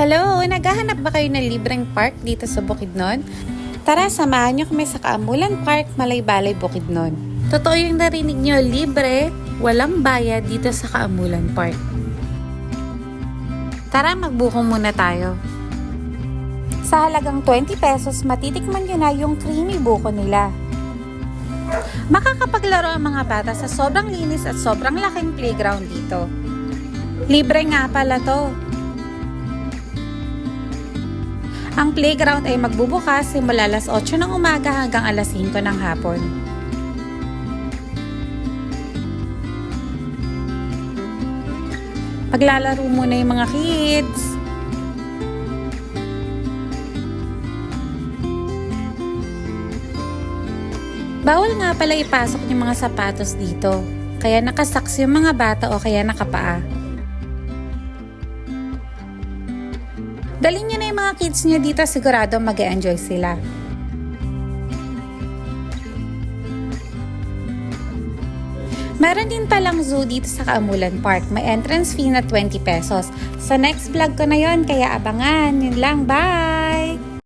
Hello! Naghahanap ba kayo ng libreng park dito sa Bukidnon? Tara, samahan nyo kami sa Kaamulan Park, Malaybalay, Bukidnon. Totoo yung narinig nyo, libre, walang bayad dito sa Kaamulan Park. Tara, magbuko muna tayo. Sa halagang 20 pesos, matitikman nyo na yung creamy buko nila. Makakapaglaro ang mga bata sa sobrang linis at sobrang laking playground dito. Libre nga pala to. Ang playground ay magbubukas simula alas 8 ng umaga hanggang alas 5 ng hapon. Paglalaro muna yung mga kids. Bawal nga pala ipasok yung mga sapatos dito, kaya nakasaks yung mga bata o kaya nakapaa. Dalhin nyo na yung mga kids nyo dito, sigurado mag-e-enjoy sila. Meron din palang zoo dito sa Kaamulan Park. May entrance fee na 20 pesos. Sa next vlog ko na yon, kaya abangan. Yun lang, bye!